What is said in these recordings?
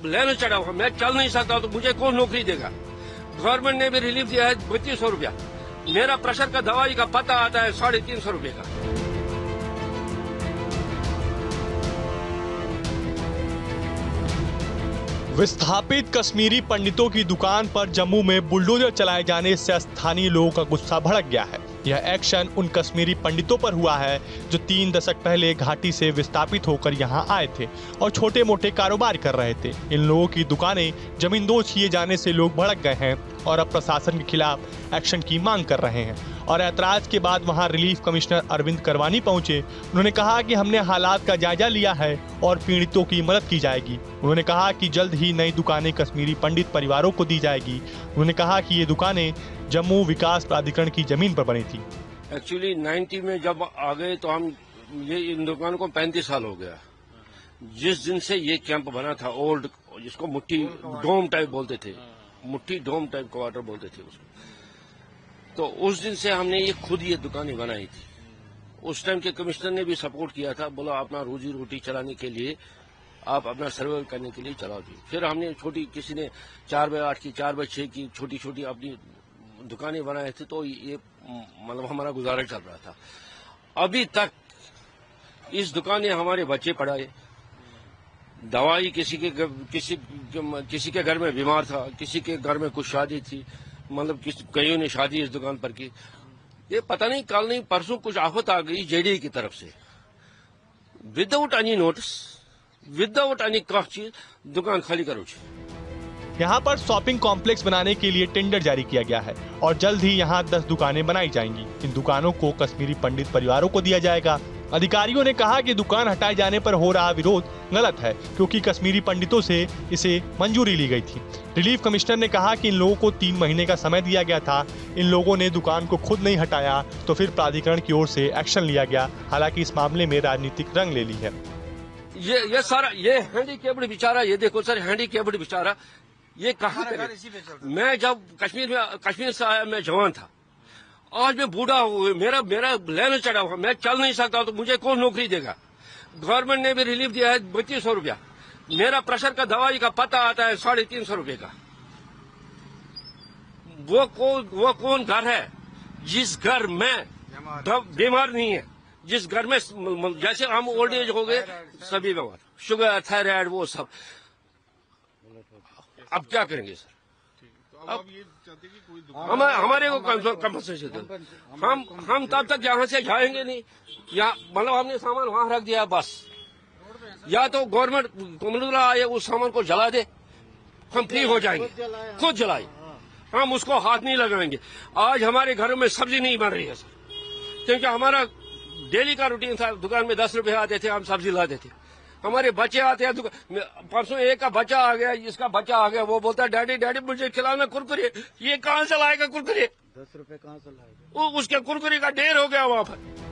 लेने चढ़ा हुआ, मैं चल नहीं सकता तो मुझे कौन नौकरी देगा। गवर्नमेंट ने भी रिलीफ दिया है 3200 रुपया। मेरा प्रेशर का दवाई का पता आता है 350 रुपये का। विस्थापित कश्मीरी पंडितों की दुकान पर जम्मू में बुलडोजर चलाए जाने से स्थानीय लोगों का गुस्सा भड़क गया है। यह एक्शन उन कश्मीरी पंडितों पर हुआ है जो 3 दशक पहले घाटी से विस्थापित होकर यहां आए थे और छोटे मोटे कारोबार कर रहे थे। इन लोगों की दुकानें जमींदोज किए जाने से लोग भड़क गए हैं और अब प्रशासन के खिलाफ एक्शन की मांग कर रहे हैं। और ऐतराज के बाद वहां रिलीफ कमिश्नर अरविंद करवानी पहुंचे। उन्होंने कहा कि हमने हालात का जायजा लिया है और पीड़ितों की मदद की जाएगी। उन्होंने कहा कि जल्द ही नई दुकानें कश्मीरी पंडित परिवारों को दी जाएगी। उन्होंने कहा कि ये दुकानें जम्मू विकास प्राधिकरण की जमीन पर बनी थी। एक्चुअली 90 में जब आ गए तो हम ये इन दुकानों को 35 साल हो गया। जिस दिन से ये कैंप बना था ओल्ड, जिसको मुट्ठी डोम टाइप बोलते थे, मुट्ठी डोम टाइप क्वार्टर बोलते थे उसको, तो उस दिन से हमने ये खुद ये दुकानें बनाई थी। उस टाइम के कमिश्नर ने भी सपोर्ट किया था, बोला अपना रोजी रोटी चलाने के लिए आप अपना सर्वाइव करने के लिए चलाओ जी। फिर हमने छोटी, किसी ने 4x8 की, 4x6 की छोटी छोटी अपनी दुकानें बनाए थे, तो ये मतलब हमारा गुजारा चल रहा था। अभी तक इस दुकानें हमारे बच्चे पढ़ाए, दवाई किसी के घर में बीमार था, किसी के घर में कुछ शादी थी, मतलब कईयों ने शादी इस दुकान पर की। ये पता नहीं कल नहीं परसों कुछ आफत आ गई जेडीए की तरफ से, without any notice, without any चीज दुकान खाली करो। यहाँ पर शॉपिंग कॉम्प्लेक्स बनाने के लिए टेंडर जारी किया गया है और जल्द ही यहाँ 10 दुकानें बनाई जाएंगी। इन दुकानों को कश्मीरी पंडित परिवारों को दिया जाएगा। अधिकारियों ने कहा कि दुकान हटाए जाने पर हो रहा विरोध गलत है क्योंकि कश्मीरी पंडितों से इसे मंजूरी ली गई थी। रिलीफ कमिश्नर ने कहा कि इन लोगों को 3 महीने का समय दिया गया था। इन लोगों ने दुकान को खुद नहीं हटाया तो फिर प्राधिकरण की ओर से एक्शन लिया गया। हालांकि इस मामले में राजनीतिक रंग ले ली है। ये सारा ये हैंडीकैप्ड बेचारा, ये देखो सर, हैंडीकैप्ड बेचारा ये कहाँ करे। मैं जब कश्मीर से आया मैं जवान था, आज मैं बूढ़ा हूँ, मेरा लेने चढ़ा हुआ, मैं चल नहीं सकता तो मुझे कौन नौकरी देगा। गवर्नमेंट ने भी रिलीफ दिया है 3200 रुपया। मेरा प्रेशर का दवाई का पता आता है 350 रुपये का। वो कौन घर है जिस घर में बीमार नहीं है, जिस घर में जैसे हम ओल्ड एज हो गए सभी बीमार, शुगर, थायराइड, वो सब। अब क्या करेंगे सर? अब ये चाहते कि कोई हमारे को कंपनसेशन दे। हम तब तक यहाँ से जाएंगे नहीं। या मतलब हमने सामान वहां रख दिया बस, या तो गवर्नमेंट आए उस सामान को जला दे, हम फ्री हो जाएंगे, खुद जलाए, हम उसको हाथ नहीं लगाएंगे। आज हमारे घरों में सब्जी नहीं बन रही है सर, क्योंकि हमारा डेली का रूटीन था, दुकान में 10 रुपए आते थे, हम सब्जी लाते थे। हमारे बच्चे आते हैं, परसों एक का बच्चा आ गया, इसका बच्चा आ गया, वो बोलता है डैडी मुझे खिलाना कुरकुरे। ये कहाँ से लाएगा कुरकुरे? 10 रुपए कहाँ से लाएगा? उसके कुरकुरे का ढेर हो गया वहाँ पर।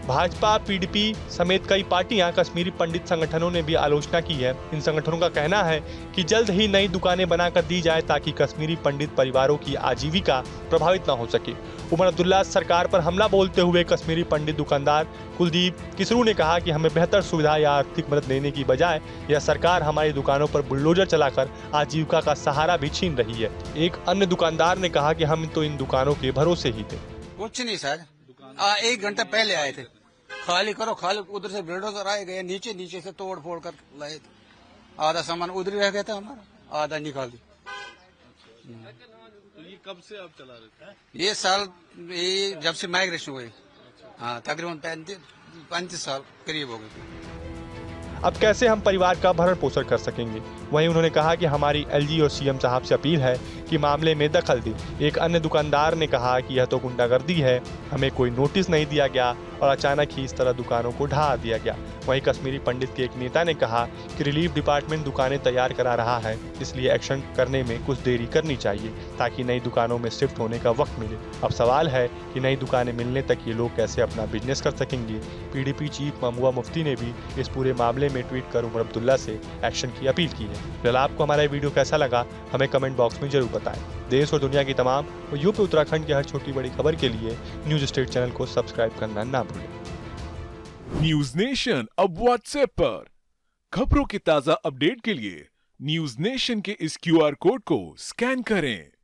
भाजपा, पीडीपी समेत कई पार्टियां, कश्मीरी पंडित संगठनों ने भी आलोचना की है। इन संगठनों का कहना है कि जल्द ही नई दुकानें बनाकर दी जाए ताकि कश्मीरी पंडित परिवारों की आजीविका प्रभावित न हो सके। उमर अब्दुल्ला सरकार पर हमला बोलते हुए कश्मीरी पंडित दुकानदार कुलदीप किसरू ने कहा कि हमें बेहतर सुविधा या आर्थिक मदद देने की बजाय यह सरकार हमारी दुकानों पर बुलडोजर चलाकर आजीविका का सहारा भी छीन रही है। एक अन्य दुकानदार ने कहा कि हम तो इन दुकानों के भरोसे ही थे। कुछ नहीं सर, 1 घंटा पहले आए थे, खाली करो खाली, उधर से बुलडोजर आए गए, नीचे से तोड़ फोड़ कर लाए थे। आधा सामान उधर ही रह गया था हमारा, आधा निकाल दी। तो ये कब से आप चला रहे थे? ये साल ये जब से माइग्रेशन हुई, हाँ तकरीबन 35 साल करीब हो गए। अब कैसे हम परिवार का भरण पोषण कर सकेंगे? वहीं उन्होंने कहा कि हमारी एलजी और सीएम साहब से अपील है कि मामले में दखल दें। एक अन्य दुकानदार ने कहा कि यह तो गुंडागर्दी है, हमें कोई नोटिस नहीं दिया गया और अचानक ही इस तरह दुकानों को ढहा दिया गया। वहीं कश्मीरी पंडित के एक नेता ने कहा कि रिलीफ डिपार्टमेंट दुकानें तैयार करा रहा है, इसलिए एक्शन करने में कुछ देरी करनी चाहिए ताकि नई दुकानों में शिफ्ट होने का वक्त मिले। अब सवाल है कि नई दुकानें मिलने तक ये लोग कैसे अपना बिजनेस कर सकेंगे। पीडीपी चीफ महबूबा मुफ्ती ने भी इस पूरे मामले में ट्वीट कर उमर अब्दुल्ला से एक्शन की अपील की है। फिलहाल आपको हमारा वीडियो कैसा लगा हमें कमेंट बॉक्स में जरूर बताएं। देश और दुनिया की तमाम और यूपी उत्तराखंड की हर छोटी बड़ी खबर के लिए न्यूज स्टेट चैनल को सब्सक्राइब करना ना भूलें। न्यूज नेशन अब व्हाट्सएप पर खबरों की ताजा अपडेट के लिए न्यूज नेशन के इस क्यूआर कोड को स्कैन करें